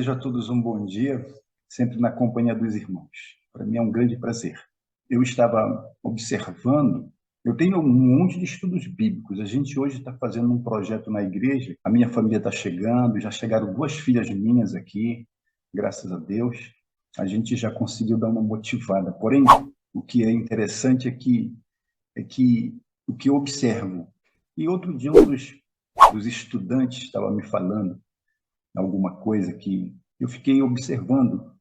Desejo a todos um bom dia, sempre na companhia dos irmãos. Para mim é um grande prazer. Eu estava observando, eu tenho um monte de estudos bíblicos. A gente hoje está fazendo um projeto na igreja, a minha família está chegando, já chegaram 2 filhas minhas aqui, graças a Deus. A gente já conseguiu dar uma motivada. Porém, o que é interessante é que o que eu observo. E outro dia dos estudantes estava me falando alguma coisa que eu fiquei observando,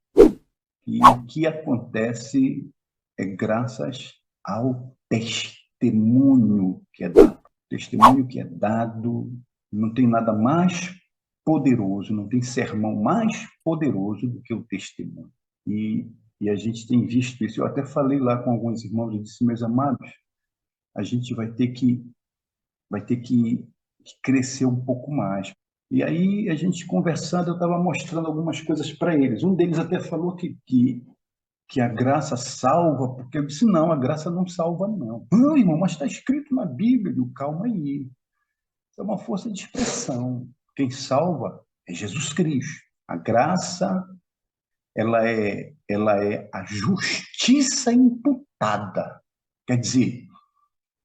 e o que acontece é graças ao testemunho que é dado. Testemunho que é dado, não tem nada mais poderoso, não tem sermão mais poderoso do que o testemunho. E a gente tem visto isso. Eu até falei lá com alguns irmãos, eu disse, meus amados, a gente vai ter que crescer um pouco mais. E aí, a gente conversando, eu estava mostrando algumas coisas para eles. Um deles até falou que a graça salva, porque eu disse, não, a graça não salva, não. Ah, irmão, mas está escrito na Bíblia. Eu, calma aí. Isso é uma força de expressão. Quem salva é Jesus Cristo. A graça, ela é a justiça imputada. Quer dizer,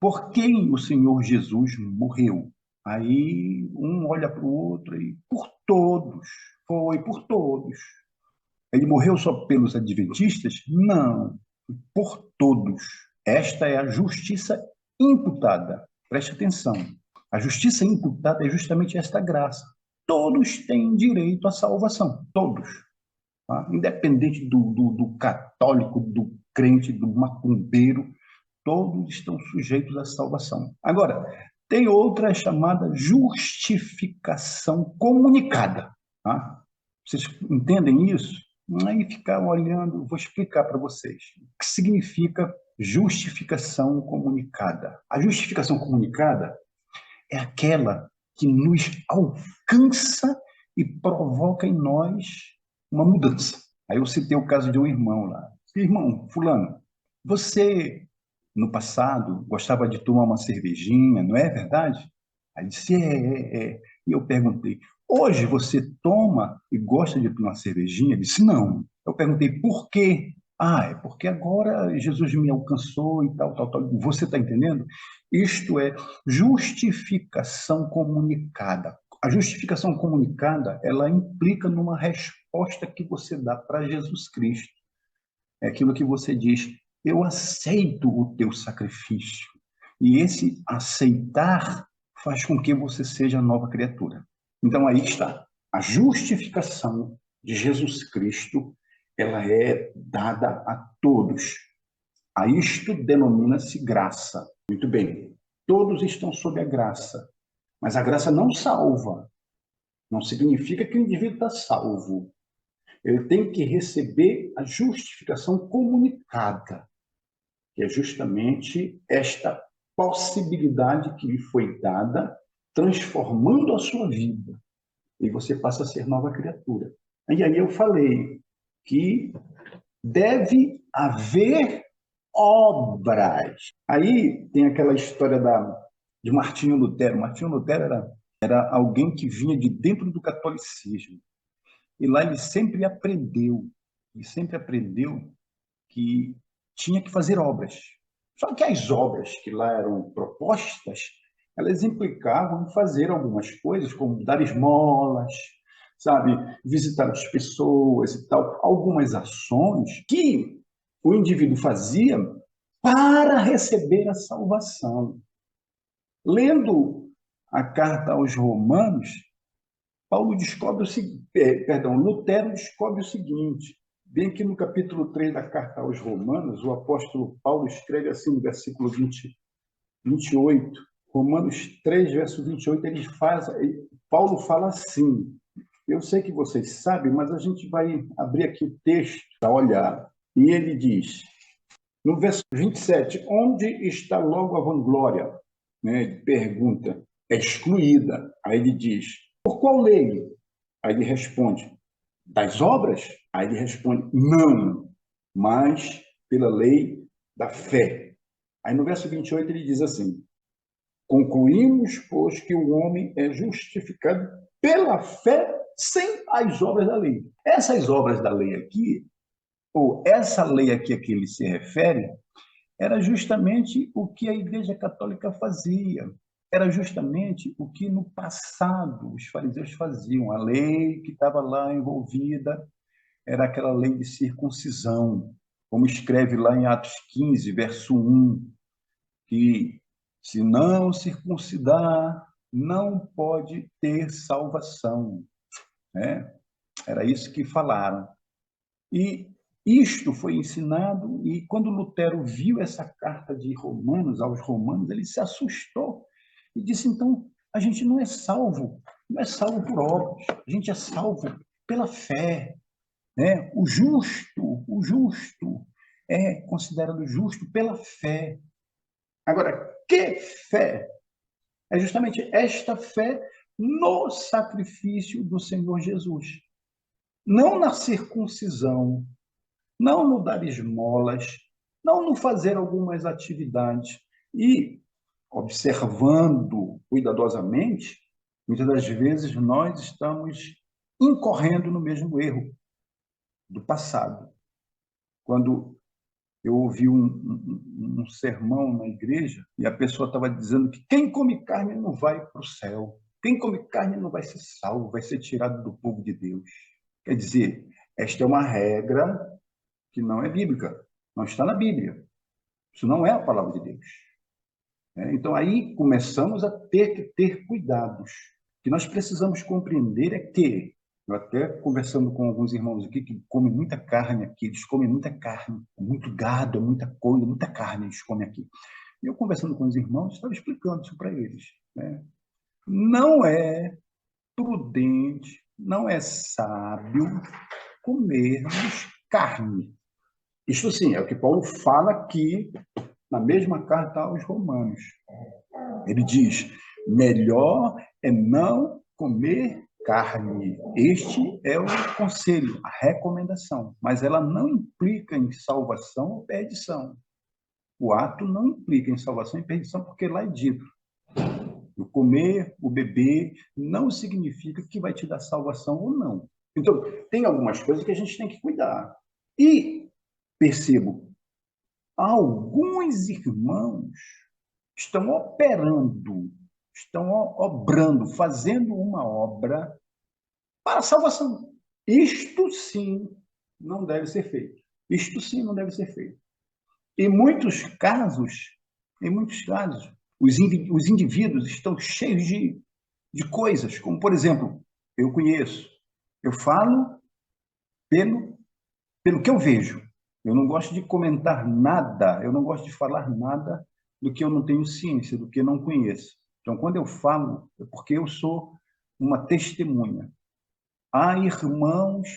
por quem o Senhor Jesus morreu? Aí um olha para o outro e por todos, foi por todos. Ele morreu só pelos adventistas? Não, por todos. Esta é a justiça imputada. Preste atenção. A justiça imputada é justamente esta graça. Todos têm direito à salvação, todos. Tá? Independente do católico, do crente, do macumbeiro, todos estão sujeitos à salvação. Agora, tem outra chamada justificação comunicada. Tá? Vocês entendem isso? Aí ficar olhando, vou explicar para vocês. O que significa justificação comunicada? A justificação comunicada é aquela que nos alcança e provoca em nós uma mudança. Aí eu citei o caso de um irmão lá. Irmão, fulano, você no passado gostava de tomar uma cervejinha, não é verdade? Aí ele disse, é. E eu perguntei, hoje você toma e gosta de tomar cervejinha? Ele disse, não. Eu perguntei, por quê? Ah, é porque agora Jesus me alcançou e tal, tal, tal. Você está entendendo? Isto é justificação comunicada. A justificação comunicada, ela implica numa resposta que você dá para Jesus Cristo. É aquilo que você diz, eu aceito o teu sacrifício. E esse aceitar faz com que você seja nova criatura. Então aí está. A justificação de Jesus Cristo, ela é dada a todos. A isto denomina-se graça. Muito bem. Todos estão sob a graça. Mas a graça não salva. Não significa que o indivíduo está salvo. Ele tem que receber a justificação comunicada, que é justamente esta possibilidade que lhe foi dada, transformando a sua vida. E você passa a ser nova criatura. E aí eu falei que deve haver obras. Aí tem aquela história de Martinho Lutero. Martinho Lutero era alguém que vinha de dentro do catolicismo. E lá ele sempre aprendeu que tinha que fazer obras. Só que as obras que lá eram propostas, elas implicavam em fazer algumas coisas, como dar esmolas, sabe, visitar as pessoas e tal, algumas ações que o indivíduo fazia para receber a salvação. Lendo a carta aos Romanos, Lutero descobre o seguinte, bem que no capítulo 3 da carta aos Romanos, o apóstolo Paulo escreve assim no versículo 28, Romanos 3, verso 28, Paulo fala assim, eu sei que vocês sabem, mas a gente vai abrir aqui o texto para olhar, e ele diz, no verso 27, onde está logo a vanglória? Né? Ele pergunta, é excluída. Aí ele diz, por qual lei? Aí ele responde, das obras? Aí ele responde, não, mas pela lei da fé. Aí no verso 28 ele diz assim, concluímos, pois, que o homem é justificado pela fé sem as obras da lei. Essas obras da lei aqui, ou essa lei aqui a que ele se refere, era justamente o que a Igreja Católica fazia. Era justamente o que no passado os fariseus faziam. A lei que estava lá envolvida era aquela lei de circuncisão, como escreve lá em Atos 15, verso 1, que se não circuncidar, não pode ter salvação, né? Era isso que falaram. E isto foi ensinado, e quando Lutero viu essa carta de Romanos aos Romanos, ele se assustou e disse: então, a gente não é salvo, não é salvo por obras, a gente é salvo pela fé, né? O justo é considerado justo pela fé. Agora, que fé? É justamente esta fé no sacrifício do Senhor Jesus, não na circuncisão, não no dar esmolas, não no fazer algumas atividades. E, observando cuidadosamente, muitas das vezes nós estamos incorrendo no mesmo erro do passado. Quando eu ouvi um sermão na igreja e a pessoa estava dizendo que quem come carne não vai para o céu, quem come carne não vai ser salvo, vai ser tirado do povo de Deus. Quer dizer, esta é uma regra que não é bíblica, não está na Bíblia. Isso não é a palavra de Deus. Então, aí começamos a ter que ter cuidados. O que nós precisamos compreender é que, eu até conversando com alguns irmãos aqui que comem muita carne aqui, eles comem muita carne, muito gado, muita coisa, muita carne eles comem aqui. E eu conversando com os irmãos, estava explicando isso para eles. Né? Não é prudente, não é sábio comermos carne. Isto sim, é o que Paulo fala aqui na mesma carta aos Romanos. Ele diz: melhor é não comer carne. Este é o conselho, a recomendação, mas ela não implica em salvação ou perdição. O ato não implica em salvação e perdição, porque lá é dito: o comer, o beber, não significa que vai te dar salvação ou não. Então, tem algumas coisas que a gente tem que cuidar. E percebo, alguns irmãos estão operando, estão obrando, fazendo uma obra para a salvação. Isto sim não deve ser feito. Isto sim não deve ser feito. Em muitos casos, os indivíduos estão cheios de coisas, como, por exemplo, eu conheço, eu falo pelo que eu vejo. Eu não gosto de comentar nada, eu não gosto de falar nada do que eu não tenho ciência, do que eu não conheço. Então, quando eu falo, é porque eu sou uma testemunha. Há irmãos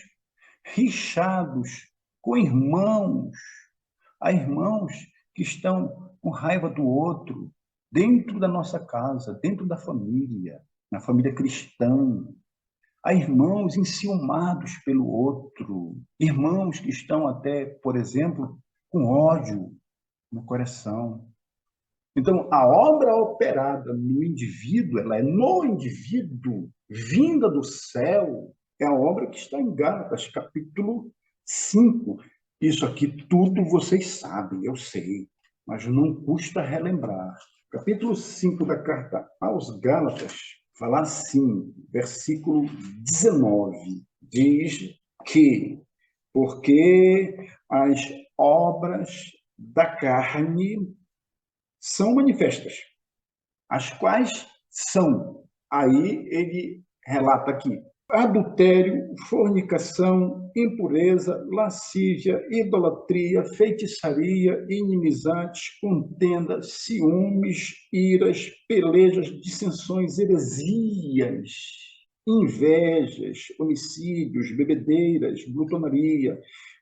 rixados com irmãos, há irmãos que estão com raiva do outro dentro da nossa casa, dentro da família, na família cristã. Há irmãos enciumados pelo outro, irmãos que estão até, por exemplo, com ódio no coração. Então, a obra operada no indivíduo, ela é no indivíduo, vinda do céu, é a obra que está em Gálatas, capítulo 5. Isso aqui tudo vocês sabem, eu sei, mas não custa relembrar. Capítulo 5 da carta aos Gálatas fala assim, versículo 19, diz que porque as obras da carne são manifestas, as quais são, aí ele relata aqui, adultério, fornicação, impureza, lascívia, idolatria, feitiçaria, inimizades, contendas, ciúmes, iras, pelejas, dissensões, heresias, invejas, homicídios, bebedeiras, glutonaria,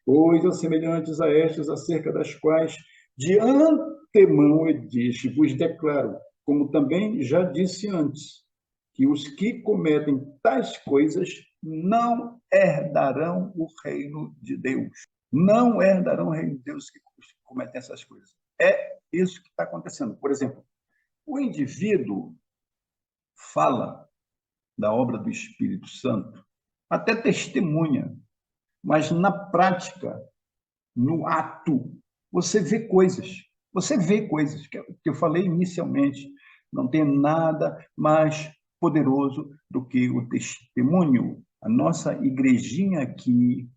coisas semelhantes a estas, acerca das quais de antemão eu disse, vos declaro, como também já disse antes, que os que cometem tais coisas não herdarão o reino de Deus. Não herdarão o reino de Deus que cometem essas coisas. É isso que está acontecendo. Por exemplo, o indivíduo fala da obra do Espírito Santo até testemunha, mas na prática, no ato, você vê coisas. Você vê coisas que eu falei inicialmente. Não tem nada mais poderoso do que o testemunho. A nossa igrejinha aqui,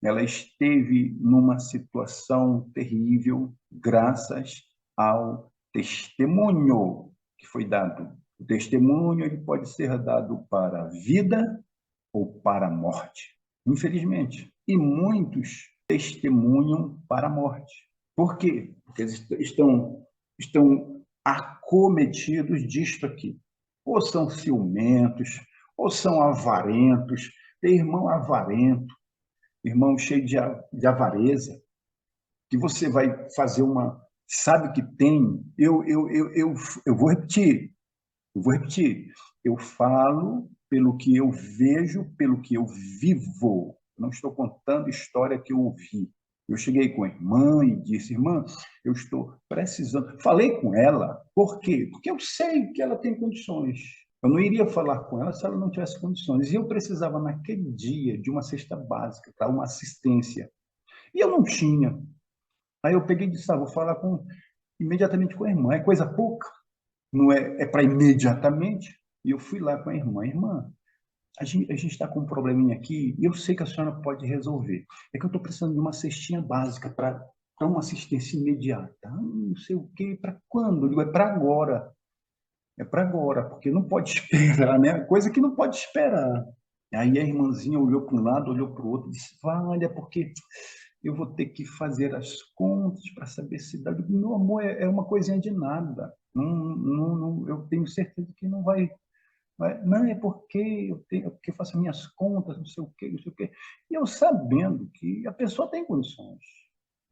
ela esteve numa situação terrível graças ao testemunho que foi dado. O testemunho ele pode ser dado para a vida ou para a morte, infelizmente. E muitos testemunham para a morte. Por quê? Porque eles estão acometidos disto aqui. Ou são ciumentos, ou são avarentos. Tem irmão avarento, irmão cheio de avareza, que você vai fazer uma. Sabe que tem. Eu vou repetir. Eu vou repetir. Eu falo pelo que eu vejo, pelo que eu vivo. Não estou contando história que eu ouvi. Eu cheguei com a irmã e disse, irmã, eu estou precisando. Falei com ela, por quê? Porque eu sei que ela tem condições. Eu não iria falar com ela se ela não tivesse condições. E eu precisava, naquele dia, de uma cesta básica, tá? Uma assistência. E eu não tinha. Aí eu peguei e disse, vou falar imediatamente com a irmã. É coisa pouca, não é para imediatamente. E eu fui lá com a irmã. Irmã, a gente está com um probleminha aqui e eu sei que a senhora pode resolver. É que eu estou precisando de uma cestinha básica para uma assistência imediata. Não sei o quê, para quando? Eu digo, é para agora. É para agora, porque não pode esperar, né? Coisa que não pode esperar. Aí a irmãzinha olhou para um lado, olhou para o outro e disse, olha, porque eu vou ter que fazer as contas para saber se dá. Eu digo, meu amor, é uma coisinha de nada. Eu tenho certeza que não vai. Não, é porque porque eu faço minhas contas, não sei o quê, não sei o quê. E eu sabendo que a pessoa tem condições.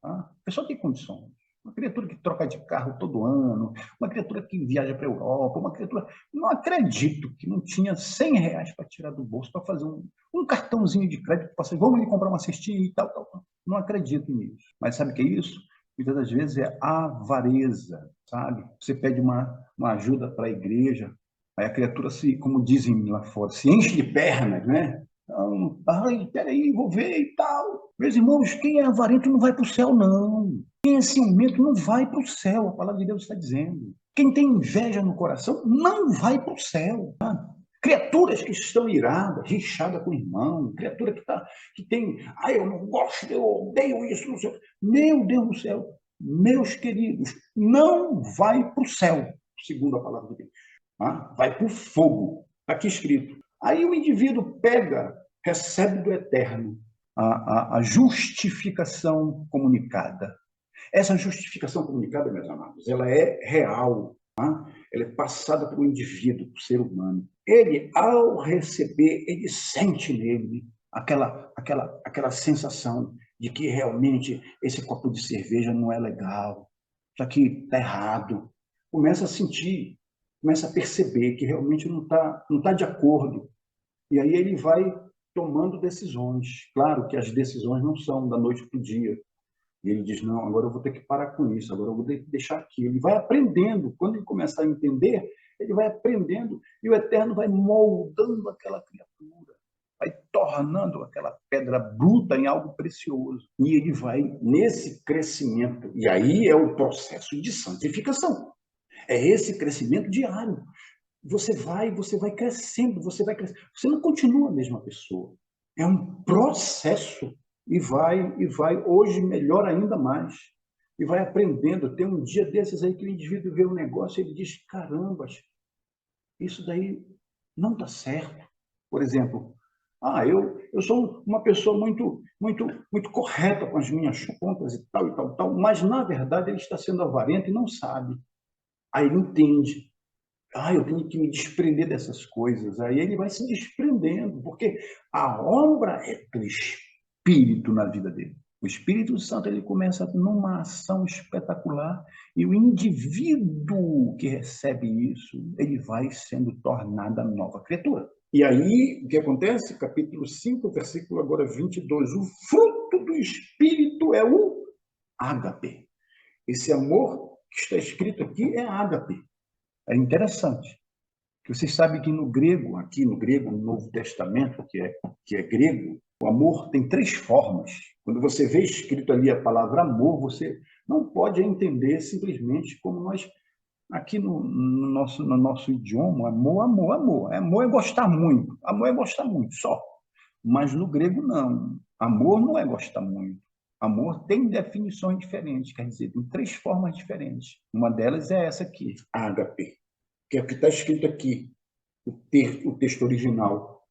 Tá? A pessoa tem condições. Uma criatura que troca de carro todo ano, uma criatura que viaja para a Europa, uma criatura. Não acredito que não tinha R$ 100 para tirar do bolso para fazer um cartãozinho de crédito, para vamos ali comprar uma cestinha e tal, tal, tal. Não acredito nisso. Mas sabe o que é isso? Muitas das vezes é avareza, sabe? Você pede uma ajuda para a igreja, aí a criatura se, como dizem lá fora, se enche de pernas, né? Então, ai, peraí, vou ver e tal. Meus irmãos, quem é avarento não vai para o céu, não. Quem é ciumento não vai para o céu, a palavra de Deus está dizendo. Quem tem inveja no coração não vai para o céu. Tá? Criaturas que estão iradas, rixadas com o irmão, criatura que tem, eu não gosto, eu odeio isso, não sei. Meu Deus do céu, meus queridos, não vai para o céu, segundo a palavra de Deus. Vai para o fogo. Está aqui escrito. Aí o indivíduo pega, recebe do eterno a justificação comunicada. Essa justificação comunicada, meus amados, ela é real. Ela é passada para o indivíduo, para o ser humano. Ele, ao receber, ele sente nele aquela sensação de que realmente esse copo de cerveja não é legal, isso aqui está errado. Começa a sentir, começa a perceber que realmente não tá de acordo. E aí ele vai tomando decisões. Claro que as decisões não são da noite para o dia. E ele diz, não, agora eu vou ter que parar com isso, agora eu vou ter que deixar aqui. Ele vai aprendendo. Quando ele começar a entender, ele vai aprendendo e o Eterno vai moldando aquela criatura, vai tornando aquela pedra bruta em algo precioso. E ele vai nesse crescimento. E aí é o processo de santificação. É esse crescimento diário. Você vai crescendo, você vai crescendo. Você não continua a mesma pessoa. É um processo e vai hoje melhor ainda mais. E vai aprendendo. Tem um dia desses aí que o indivíduo vê um negócio e ele diz, caramba, isso daí não está certo. Por exemplo, eu sou uma pessoa muito, muito, muito correta com as minhas contas e tal, e tal, tal, mas, na verdade, ele está sendo avarento e não sabe. Aí ele entende. Eu tenho que me desprender dessas coisas. Aí ele vai se desprendendo, porque a obra é do Espírito na vida dele. O Espírito Santo ele começa numa ação espetacular e o indivíduo que recebe isso, ele vai sendo tornada nova criatura. E aí, o que acontece? Capítulo 5, versículo agora 22. O fruto do Espírito é o ágape. Esse amor que está escrito aqui é ágape. É interessante. Que vocês sabem que no grego, aqui no grego, no Novo Testamento, que é grego, o amor tem três formas. Quando você vê escrito ali a palavra amor, você não pode entender simplesmente como nós, aqui no nosso idioma, amor, amor, amor. Amor é gostar muito. Amor é gostar muito, só. Mas no grego, não. Amor não é gostar muito. Amor tem definições diferentes, quer dizer, tem três formas diferentes. Uma delas é essa aqui, ágape, que é o que está escrito aqui, o texto original.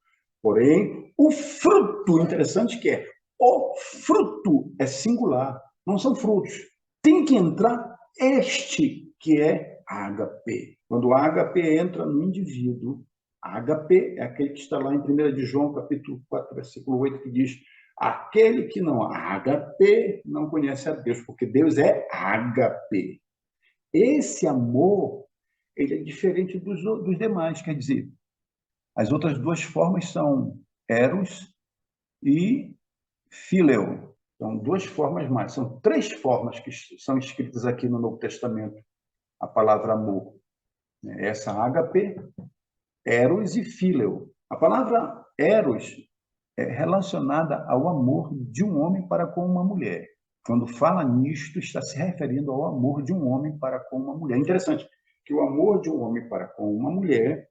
Porém, o fruto, interessante que é, o fruto é singular, não são frutos. Tem que entrar este, que é ágape. Quando o ágape entra no indivíduo, ágape é aquele que está lá em 1 de João, capítulo 4, versículo 8, que diz: aquele que não ágape não conhece a Deus, porque Deus é ágape. Esse amor, ele é diferente dos demais, quer dizer, as outras duas formas são eros e phileo. São duas formas mais. São três formas que são escritas aqui no Novo Testamento, a palavra amor. Essa ágape, eros e phileo. A palavra eros é relacionada ao amor de um homem para com uma mulher. Quando fala nisto, está se referindo ao amor de um homem para com uma mulher. É interessante que o amor de um homem para com uma mulher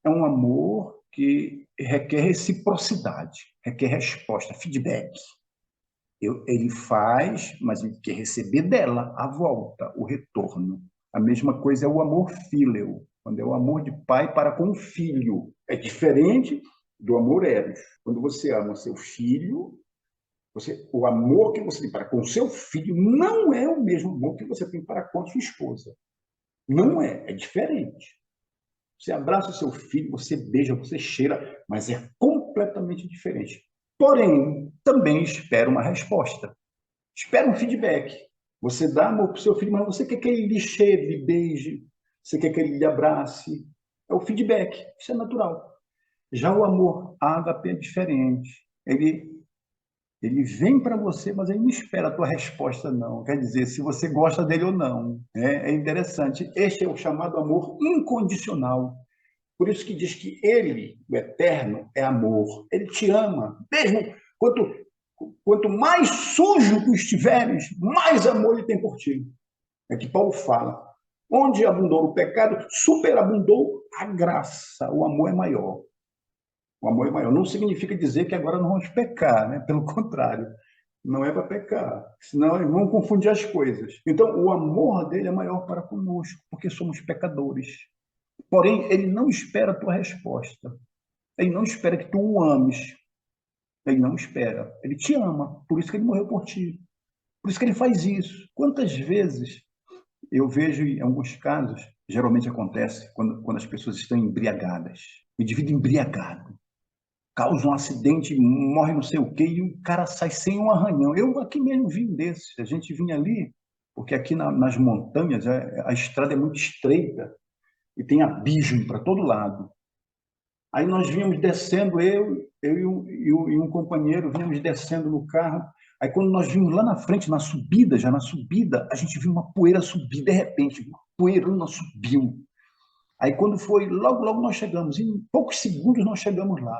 é um amor que requer reciprocidade, requer resposta, feedback. Ele faz, mas ele quer receber dela a volta, o retorno. A mesma coisa é o amor filial, quando é o amor de pai para com o filho. É diferente do amor eros. Quando você ama seu filho, o amor que você tem para com seu filho não é o mesmo amor que você tem para com a sua esposa. Não é, é diferente. Você abraça o seu filho, você beija, você cheira, mas é completamente diferente. Porém, também espera uma resposta. Espera um feedback. Você dá amor para o seu filho, mas você quer que ele lhe cheire, lhe beije, você quer que ele lhe abrace. É o feedback. Isso é natural. Já o amor ágape é diferente. Ele vem para você, mas ele não espera a tua resposta, não. Quer dizer, se você gosta dele ou não. É interessante. Este é o chamado amor incondicional. Por isso que diz que ele, o eterno, é amor. Ele te ama. Mesmo quanto mais sujo tu estiveres, mais amor ele tem por ti. É que Paulo fala. Onde abundou o pecado, superabundou a graça. O amor é maior. O amor é maior. Não significa dizer que agora não vamos pecar, né? Pelo contrário. Não é para pecar. Senão vão confundir as coisas. Então, o amor dele é maior para conosco, porque somos pecadores. Porém, ele não espera a tua resposta. Ele não espera que tu o ames. Ele não espera. Ele te ama. Por isso que ele morreu por ti. Por isso que ele faz isso. Quantas vezes eu vejo em alguns casos, geralmente acontece quando as pessoas estão embriagadas. O indivíduo embriagado causa um acidente, morre não sei o quê, e o cara sai sem um arranhão. Eu aqui mesmo vi um desses. A gente vinha ali, porque aqui nas montanhas a estrada é muito estreita e tem abismo para todo lado. Aí nós vínhamos descendo, eu e um companheiro, vínhamos descendo no carro. Aí quando nós vimos lá na frente, já na subida, a gente viu uma poeira subir, de repente, uma poeirona subiu. Aí quando foi, logo, logo nós chegamos, em poucos segundos nós chegamos lá.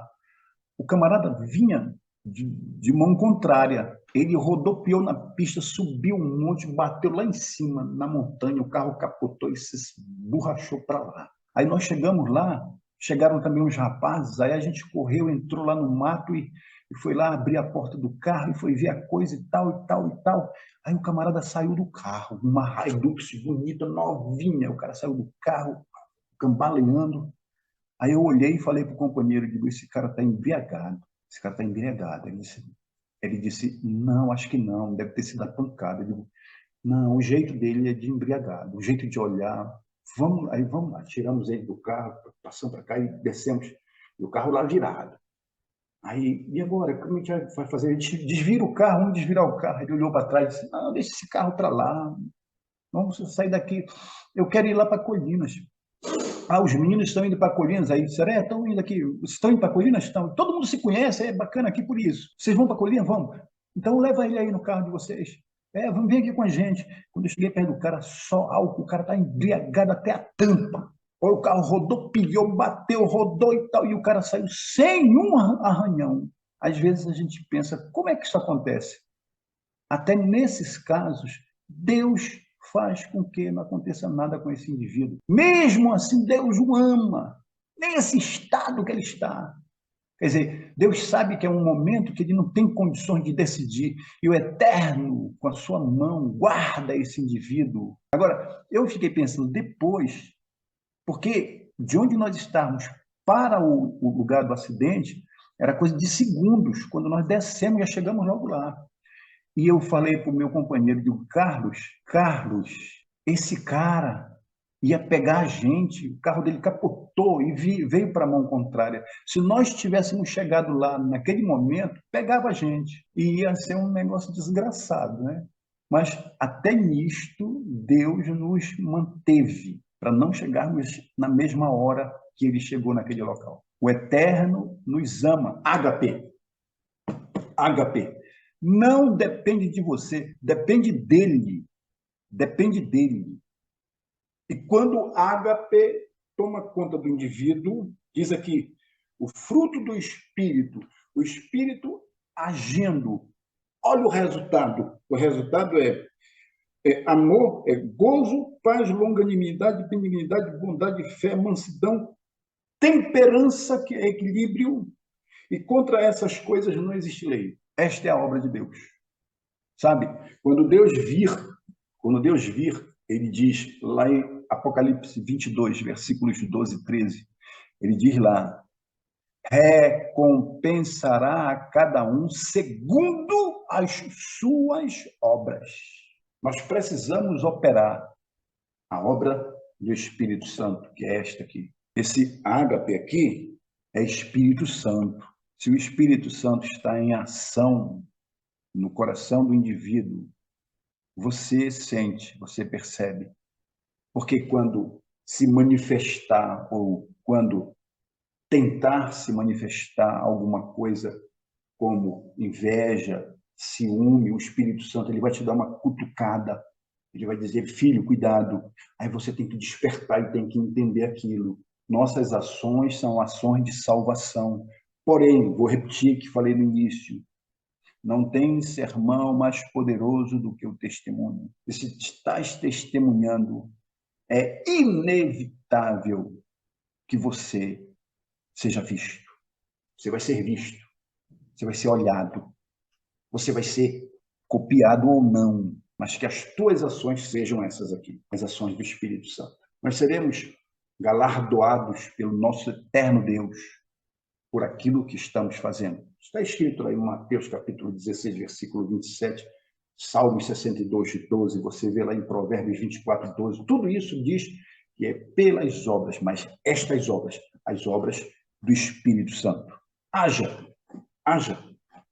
O camarada vinha de mão contrária. Ele rodopiou na pista, subiu um monte, bateu lá em cima, na montanha, o carro capotou e se esborrachou para lá. Aí nós chegamos lá, chegaram também uns rapazes, aí a gente correu, entrou lá no mato e foi lá abrir a porta do carro e foi ver a coisa e tal, e tal, e tal. Aí o camarada saiu do carro, uma Hilux bonita, novinha. O cara saiu do carro, cambaleando. Aí eu olhei e falei para o companheiro, digo, esse cara está embriagado, esse cara está embriagado. Ele disse, não, acho que não, deve ter sido a pancada. Eu digo, não, o jeito dele é de embriagado, o jeito de olhar. Vamos lá, tiramos ele do carro, passamos para cá e descemos, e o carro lá virado. Aí, e agora, como a gente vai fazer? A gente desvira o carro, vamos desvirar o carro. Ele olhou para trás e disse, não, deixa esse carro para lá, vamos sair daqui, eu quero ir lá para Colinas. Os meninos estão indo para Colinas, aí disseram, estão indo aqui, vocês estão indo para Colinas? Estão. Todo mundo se conhece, é bacana aqui por isso. Vocês vão para Colinas? Vamos. Então leva ele aí no carro de vocês. Vamos vir aqui com a gente. Quando eu cheguei perto do cara, só álcool, o cara está embriagado até a tampa. O carro rodopiou, bateu, rodou e tal, e o cara saiu sem um arranhão. Às vezes a gente pensa, como é que isso acontece? Até nesses casos, Deus faz com que não aconteça nada com esse indivíduo. Mesmo assim, Deus o ama, nesse estado que ele está. Quer dizer, Deus sabe que é um momento que ele não tem condições de decidir, e o Eterno, com a sua mão, guarda esse indivíduo. Agora, eu fiquei pensando depois, porque de onde nós estávamos para o lugar do acidente, era coisa de segundos. Quando nós descemos, já chegamos logo lá. E eu falei para o meu companheiro, digo, Carlos, esse cara ia pegar a gente, o carro dele capotou e veio para a mão contrária. Se nós tivéssemos chegado lá naquele momento, pegava a gente. E ia ser um negócio desgraçado, né? Mas até nisto, Deus nos manteve para não chegarmos na mesma hora que ele chegou naquele local. O Eterno nos ama. Ágape. Ágape. Não depende de você, depende dele. Depende dele. E quando ágape toma conta do indivíduo, diz aqui, o fruto do Espírito, o Espírito agindo. Olha o resultado. O resultado é amor, é gozo, paz, longanimidade, benignidade, bondade, fé, mansidão, temperança, que é equilíbrio, e contra essas coisas não existe lei. Esta é a obra de Deus. Sabe? Quando Deus vir, ele diz lá em Apocalipse 22, versículos 12 e 13, ele diz lá, recompensará a cada um segundo as suas obras. Nós precisamos operar a obra do Espírito Santo, que é esta aqui. Esse ágape aqui é Espírito Santo. Se o Espírito Santo está em ação no coração do indivíduo, você sente, você percebe. Porque quando se manifestar ou quando tentar se manifestar alguma coisa como inveja, ciúme, o Espírito Santo ele vai te dar uma cutucada. Ele vai dizer, filho, cuidado. Aí você tem que despertar e tem que entender aquilo. Nossas ações são ações de salvação. Porém, vou repetir o que falei no início, não tem sermão mais poderoso do que o testemunho. E se estás testemunhando, é inevitável que você seja visto. Você vai ser visto. Você vai ser olhado. Você vai ser copiado ou não, mas que as tuas ações sejam essas aqui, as ações do Espírito Santo. Nós seremos galardoados pelo nosso eterno Deus por aquilo que estamos fazendo. Está escrito aí em Mateus capítulo 16, versículo 27, Salmos 62, 12, você vê lá em Provérbios 24, 12, tudo isso diz que é pelas obras, mas estas obras, as obras do Espírito Santo. Haja,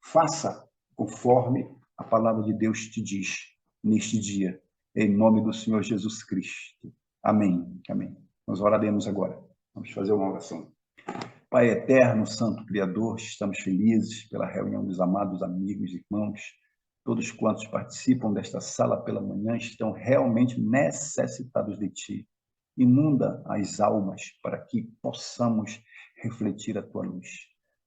faça conforme a palavra de Deus te diz neste dia, em nome do Senhor Jesus Cristo. Amém. Amém. Nós oraremos agora. Vamos fazer uma oração. Pai eterno, santo Criador, estamos felizes pela reunião dos amados amigos e irmãos. Todos quantos participam desta sala pela manhã estão realmente necessitados de Ti. Inunda as almas para que possamos refletir a Tua luz.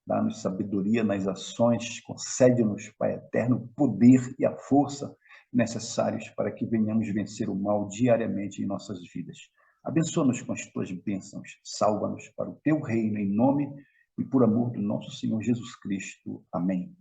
Dá-nos sabedoria nas ações, concede-nos, Pai eterno, o poder e a força necessários para que venhamos vencer o mal diariamente em nossas vidas. Abençoa-nos com as tuas bênçãos, salva-nos para o teu reino, em nome e por amor do nosso Senhor Jesus Cristo. Amém.